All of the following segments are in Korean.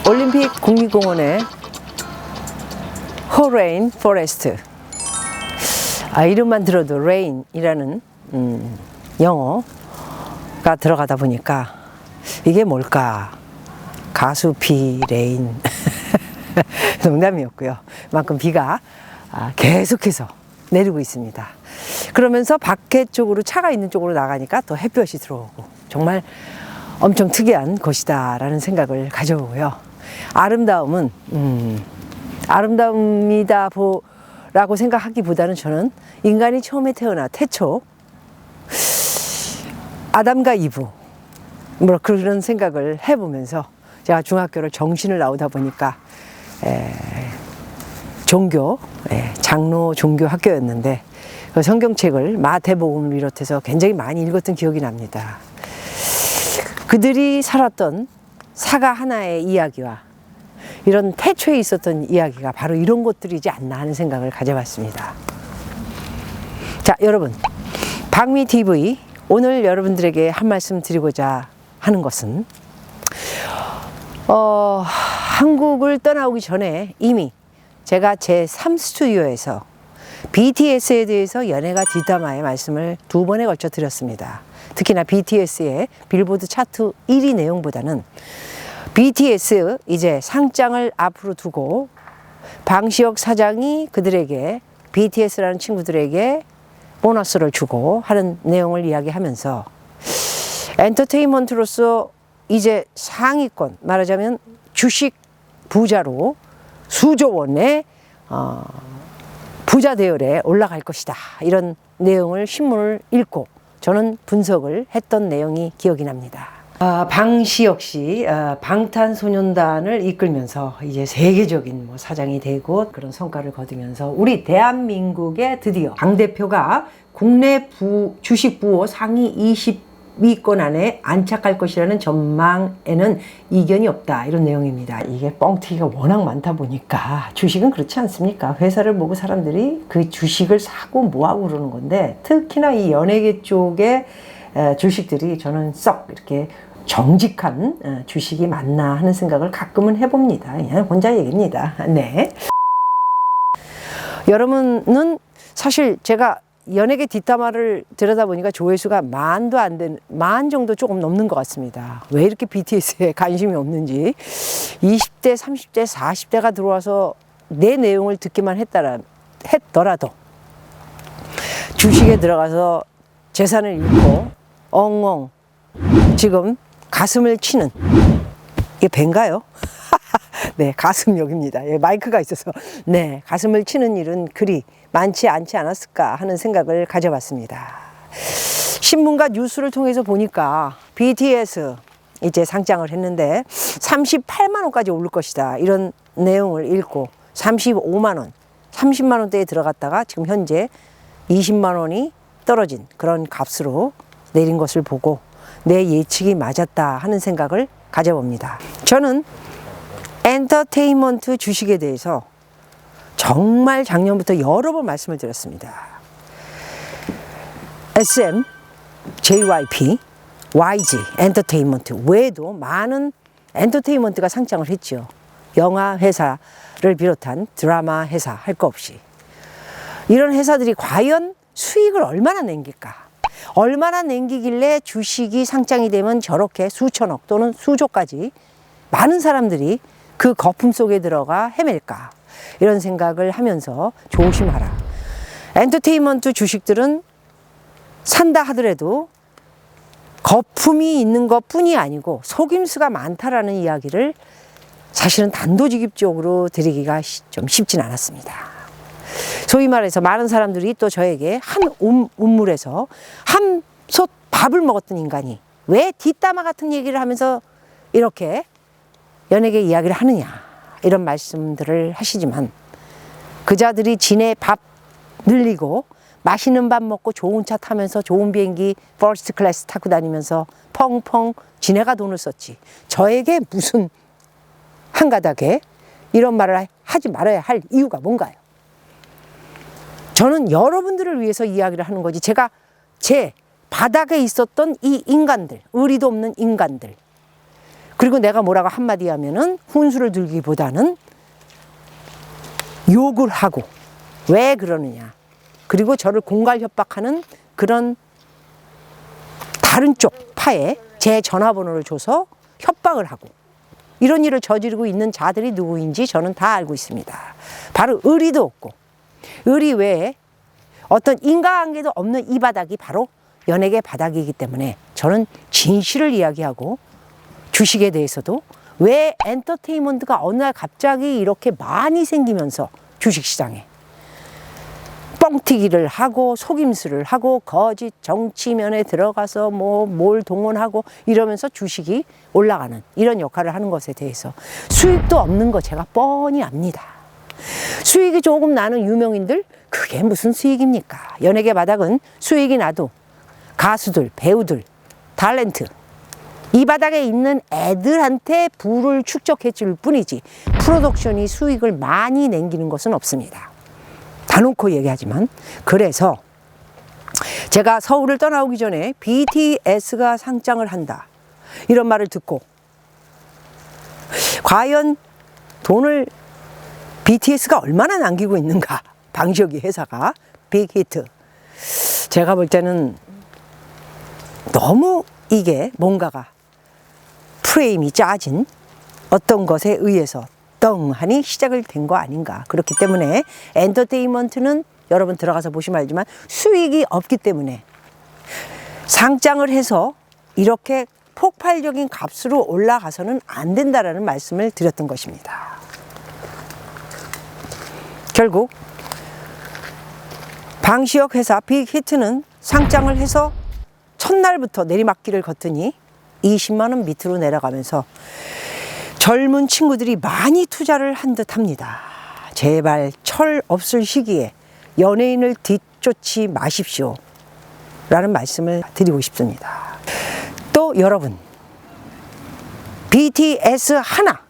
올림픽 국립공원의 호레인 포레스트. 이름만 들어도 레인이라는 영어가 들어가다 보니까 이게 뭘까? 가수비 레인. 농담이었고요. 그만큼 비가 계속해서 내리고 있습니다. 그러면서 밖에 쪽으로 차가 있는 쪽으로 나가니까 또 햇볕이 들어오고 정말 엄청 특이한 곳이다 라는 생각을 가져보고요. 아름다움은 아름다움이다 라고 생각하기보다는 저는 인간이 처음에 태어나 태초 아담과 이브 뭐 그런 생각을 해보면서 제가 중학교를 정신을 나오다 보니까 종교 장로 종교 학교였는데 그 성경책을 마태복음을 비롯해서 굉장히 많이 읽었던 기억이 납니다. 그들이 살았던 사과 하나의 이야기와 이런 태초에 있었던 이야기가 바로 이런 것들이지 않나 하는 생각을 가져봤습니다. 자, 여러분, 박미TV 오늘 여러분들에게 한 말씀 드리고자 하는 것은 한국을 떠나오기 전에 이미 제가 제3 스튜디오에서 BTS에 대해서 연예가 뒷담화의 말씀을 2번에 걸쳐 드렸습니다. 특히나 BTS의 빌보드 차트 1위 내용보다는 BTS 이제 상장을 앞으로 두고 방시혁 사장이 그들에게 BTS라는 친구들에게 보너스를 주고 하는 내용을 이야기하면서 엔터테인먼트로서 이제 상위권 말하자면 주식 부자로 수조 원의 부자 대열에 올라갈 것이다. 이런 내용을 신문을 읽고 저는 분석을 했던 내용이 기억이 납니다. 방시혁 씨 방탄소년단을 이끌면서 이제 세계적인 사장이 되고 그런 성과를 거두면서 우리 대한민국에 드디어 당대표가 국내 주식 부호 상위 20위권 안에 안착할 것이라는 전망에는 이견이 없다. 이런 내용입니다. 이게 뻥튀기가 워낙 많다 보니까 주식은 그렇지 않습니까? 회사를 보고 사람들이 그 주식을 사고 뭐하고 그러는 건데 특히나 이 연예계 쪽의 주식들이 저는 썩 이렇게 정직한 주식이 맞나 하는 생각을 가끔은 해봅니다. 그냥 혼자 얘기입니다. 네. 여러분은 사실 제가 연예계 뒷담화를 들여다보니까 조회수가 만 정도 조금 넘는 것 같습니다. 왜 이렇게 BTS에 관심이 없는지 20대, 30대, 40대가 들어와서 내 내용을 듣기만 했더라도 주식에 들어가서 재산을 잃고 엉엉 지금 가슴을 치는 이게 배인가요? 네, 가슴역입니다. 예, 마이크가 있어서 네, 가슴을 치는 일은 그리 많지 않지 않았을까 하는 생각을 가져봤습니다. 신문과 뉴스를 통해서 보니까 BTS 이제 상장을 했는데 38만 원까지 오를 것이다. 이런 내용을 읽고 35만 원, 30만 원대에 들어갔다가 지금 현재 20만 원이 떨어진 그런 값으로 내린 것을 보고 내 예측이 맞았다 하는 생각을 가져봅니다. 저는 엔터테인먼트 주식에 대해서 정말 작년부터 여러 번 말씀을 드렸습니다. SM, JYP, YG, 엔터테인먼트 외에도 많은 엔터테인먼트가 상장을 했죠. 영화 회사를 비롯한 드라마 회사 할 거 없이. 이런 회사들이 과연 수익을 얼마나 남길까? 얼마나 남기길래 주식이 상장이 되면 저렇게 수천억 또는 수조까지 많은 사람들이 그 거품 속에 들어가 헤맬까? 이런 생각을 하면서 조심하라. 엔터테인먼트 주식들은 산다 하더라도 거품이 있는 것 뿐이 아니고 속임수가 많다라는 이야기를 사실은 단도직입적으로 드리기가 좀 쉽진 않았습니다. 소위 말해서 많은 사람들이 또 저에게 한 우물에서 한 솥 밥을 먹었던 인간이 왜 뒷담화 같은 얘기를 하면서 이렇게 연예계 이야기를 하느냐 이런 말씀들을 하시지만 그자들이 지네 밥 늘리고 맛있는 밥 먹고 좋은 차 타면서 좋은 비행기 퍼스트 클래스 타고 다니면서 펑펑 지네가 돈을 썼지 저에게 무슨 한 가닥에 이런 말을 하지 말아야 할 이유가 뭔가요? 저는 여러분들을 위해서 이야기를 하는 거지 제가 제 바닥에 있었던 이 인간들 의리도 없는 인간들 그리고 내가 뭐라고 한마디 하면은 훈수를 들기보다는 욕을 하고 왜 그러느냐. 그리고 저를 공갈 협박하는 그런 다른 쪽 파에 제 전화번호를 줘서 협박을 하고 이런 일을 저지르고 있는 자들이 누구인지 저는 다 알고 있습니다. 바로 의리도 없고 의리 외에 어떤 인과관계도 없는 이 바닥이 바로 연예계 바닥이기 때문에 저는 진실을 이야기하고 주식에 대해서도 왜 엔터테인먼트가 어느 날 갑자기 이렇게 많이 생기면서 주식시장에 뻥튀기를 하고 속임수를 하고 거짓 정치면에 들어가서 뭘 동원하고 이러면서 주식이 올라가는 이런 역할을 하는 것에 대해서 수익도 없는 거 제가 뻔히 압니다. 수익이 조금 나는 유명인들 그게 무슨 수익입니까? 연예계 바닥은 수익이 나도 가수들, 배우들, 탤런트 이 바닥에 있는 애들한테 부를 축적해 줄 뿐이지 프로덕션이 수익을 많이 남기는 것은 없습니다. 다놓고 얘기하지만 그래서 제가 서울을 떠나오기 전에 BTS가 상장을 한다 이런 말을 듣고 과연 돈을 BTS가 얼마나 남기고 있는가 방시혁이 회사가 빅히트 제가 볼 때는 너무 이게 뭔가가 프레임이 짜진 어떤 것에 의해서 떵하니 시작을 된 거 아닌가. 그렇기 때문에 엔터테인먼트는 여러분 들어가서 보시면 알지만 수익이 없기 때문에 상장을 해서 이렇게 폭발적인 값으로 올라가서는 안 된다라는 말씀을 드렸던 것입니다. 결국 방시혁 회사 빅히트는 상장을 해서 첫날부터 내리막길을 걷더니 20만 원 밑으로 내려가면서 젊은 친구들이 많이 투자를 한 듯 합니다. 제발 철 없을 시기에 연예인을 뒤쫓지 마십시오. 라는 말씀을 드리고 싶습니다. 또 여러분, BTS 하나.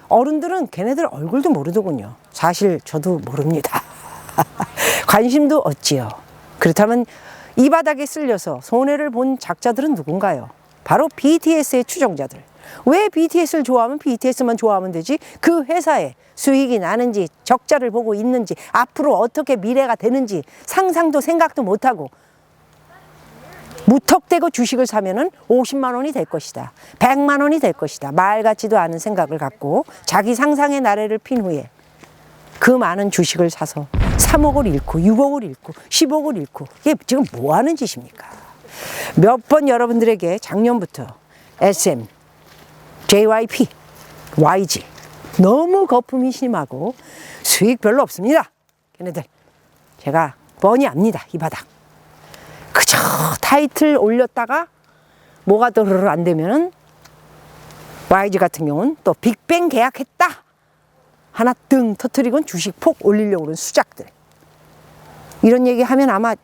어른들은 걔네들 얼굴도 모르더군요. 사실 저도 모릅니다. 관심도 없지요. 그렇다면 이 바닥에 쓸려서 손해를 본 작자들은 누군가요? 바로 BTS의 추종자들. 왜 BTS를 좋아하면 BTS만 좋아하면 되지? 그 회사에 수익이 나는지 적자를 보고 있는지 앞으로 어떻게 미래가 되는지 상상도 생각도 못하고 무턱대고 주식을 사면은 50만 원이 될 것이다. 100만 원이 될 것이다. 말 같지도 않은 생각을 갖고 자기 상상의 나래를 핀 후에 그 많은 주식을 사서 3억을 잃고 6억을 잃고 10억을 잃고 이게 지금 뭐 하는 짓입니까? 몇 번 여러분들에게 작년부터 SM, JYP, YG 너무 거품이 심하고 수익 별로 없습니다. 걔네들 제가 뻔히 압니다. 이 바닥 그저 타이틀 올렸다가 뭐가 더 안 되면은 YG 같은 경우는 또 빅뱅 계약했다 하나 등 터트리곤 주식 폭 올리려고 그러는 수작들 이런 얘기 하면 아마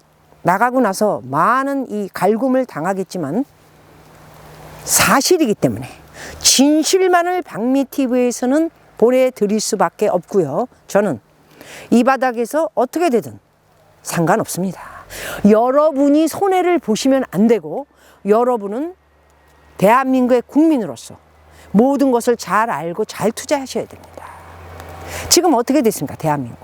나가고 나서 많은 이 갈굼을 당하겠지만 사실이기 때문에 진실만을 박미TV에서는 보내드릴 수밖에 없고요. 저는 이 바닥에서 어떻게 되든 상관없습니다. 여러분이 손해를 보시면 안 되고 여러분은 대한민국의 국민으로서 모든 것을 잘 알고 잘 투자하셔야 됩니다. 지금 어떻게 됐습니까? 대한민국이.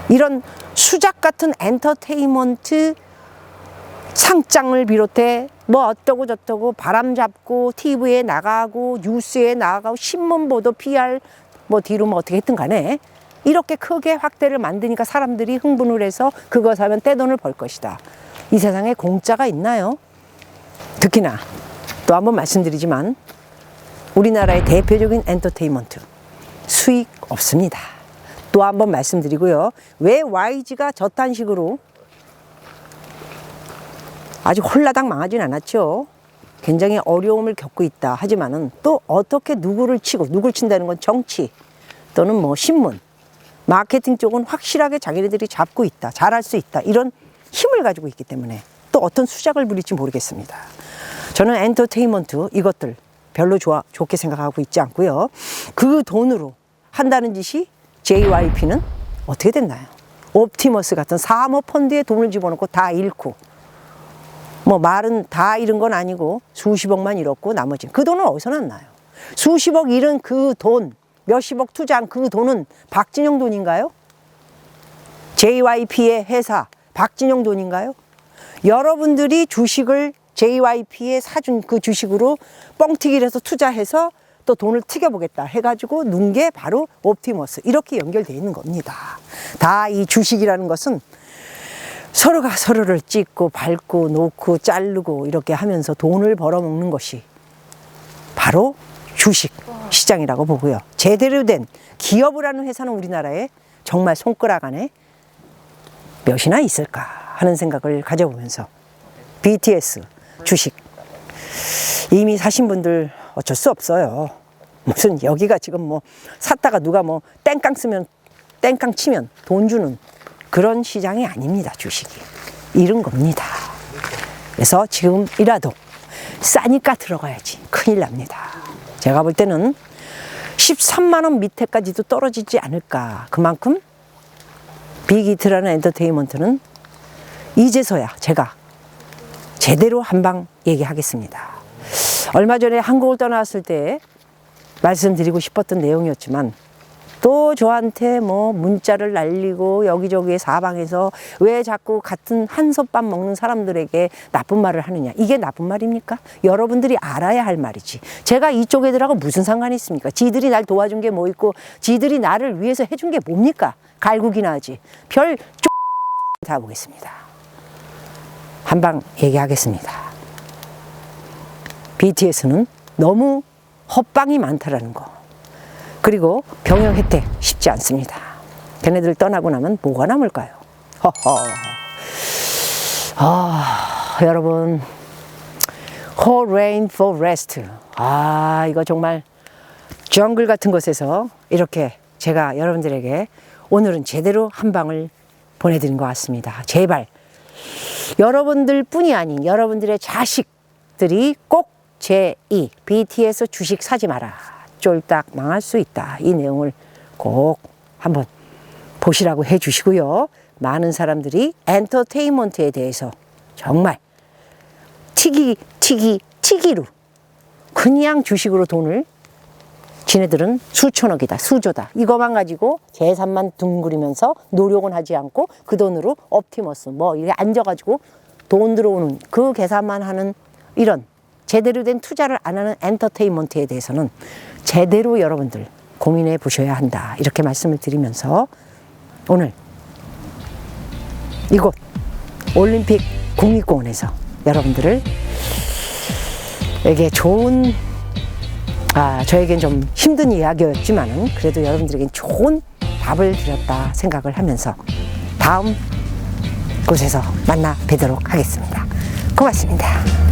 이런 수작 같은 엔터테인먼트 상장을 비롯해 뭐 어떠고 저떠고 바람 잡고 TV에 나가고 뉴스에 나가고 신문 보도 PR 뭐 뒤로 뭐 어떻게 했든 간에 이렇게 크게 확대를 만드니까 사람들이 흥분을 해서 그거 사면 떼돈을 벌 것이다. 이 세상에 공짜가 있나요? 특히나 또 한번 말씀드리지만 우리나라의 대표적인 엔터테인먼트 수익 없습니다. 또 한번 말씀드리고요. 왜 YG가 저딴 식으로 아주 홀라당 망하진 않았죠. 굉장히 어려움을 겪고 있다. 하지만은 또 어떻게 누구를 치고 누구를 친다는 건 정치 또는 뭐 신문, 마케팅 쪽은 확실하게 자기네들이 잡고 있다. 잘할 수 있다. 이런 힘을 가지고 있기 때문에 또 어떤 수작을 부릴지 모르겠습니다. 저는 엔터테인먼트 이것들 별로 좋게 생각하고 있지 않고요. 그 돈으로 한다는 짓이 JYP는 어떻게 됐나요? 옵티머스 같은 사모펀드에 돈을 집어넣고 다 잃고 뭐 말은 다 잃은 건 아니고 수십억만 잃었고 나머지는 그 돈은 어디서 났나요? 수십억 잃은 그 돈, 몇십억 투자한 그 돈은 박진영 돈인가요? JYP의 회사 박진영 돈인가요? 여러분들이 주식을 JYP에 사준 그 주식으로 뻥튀기를 해서 투자해서 또 돈을 튀겨보겠다 해가지고 넣은 게 바로 옵티머스. 이렇게 연결되어 있는 겁니다. 다 이 주식이라는 것은 서로가 서로를 찍고 밟고 놓고 자르고 이렇게 하면서 돈을 벌어먹는 것이 바로 주식 시장이라고 보고요. 제대로 된 기업을 하는 회사는 우리나라에 정말 손가락 안에 몇이나 있을까 하는 생각을 가져보면서 BTS 주식 이미 사신 분들 어쩔 수 없어요. 무슨 여기가 지금 뭐 샀다가 누가 뭐 땡깡 쓰면 땡깡 치면 돈 주는 그런 시장이 아닙니다. 주식이 이런 겁니다. 그래서 지금이라도 싸니까 들어가야지 큰일 납니다. 제가 볼 때는 13만 원 밑에까지도 떨어지지 않을까. 그만큼 빅히트라는 엔터테인먼트는 이제서야 제가 제대로 한방 얘기하겠습니다. 얼마 전에 한국을 떠나왔을 때 말씀드리고 싶었던 내용이었지만 또 저한테 뭐 문자를 날리고 여기저기 사방에서 왜 자꾸 같은 한솥밥 먹는 사람들에게 나쁜 말을 하느냐. 이게 나쁜 말입니까? 여러분들이 알아야 할 말이지. 제가 이쪽 애들하고 무슨 상관이 있습니까? 지들이 날 도와준 게 뭐 있고 지들이 나를 위해서 해준 게 뭡니까? 갈국이나 하지. 별 다 보겠습니다. 한방 얘기하겠습니다. BTS는 너무 헛방이 많다라는 거. 그리고 병역 혜택 쉽지 않습니다. 걔네들 떠나고 나면 뭐가 남을까요? 허허. 여러분, Whole Rain for Rest. 이거 정말 정글 같은 곳에서 이렇게 제가 여러분들에게 오늘은 제대로 한 방을 보내드린 것 같습니다. 제발 여러분들 뿐이 아닌 여러분들의 자식들이 꼭 제2 BTS 주식 사지 마라. 쫄딱 망할 수 있다. 이 내용을 꼭 한번 보시라고 해주시고요. 많은 사람들이 엔터테인먼트에 대해서 정말 튀기로 그냥 주식으로 돈을 지네들은 수천억이다, 수조다. 이거만 가지고 계산만 둥그리면서 노력은 하지 않고 그 돈으로 옵티머스 뭐 이렇게 앉아가지고 돈 들어오는 그 계산만 하는 이런 제대로 된 투자를 안 하는 엔터테인먼트에 대해서는 제대로 여러분들 고민해 보셔야 한다. 이렇게 말씀을 드리면서 오늘 이곳 올림픽 국립공원에서 여러분들을 에게 좋은 저에겐 좀 힘든 이야기였지만은 그래도 여러분들에겐 좋은 답을 드렸다 생각을 하면서 다음 곳에서 만나 뵈도록 하겠습니다. 고맙습니다.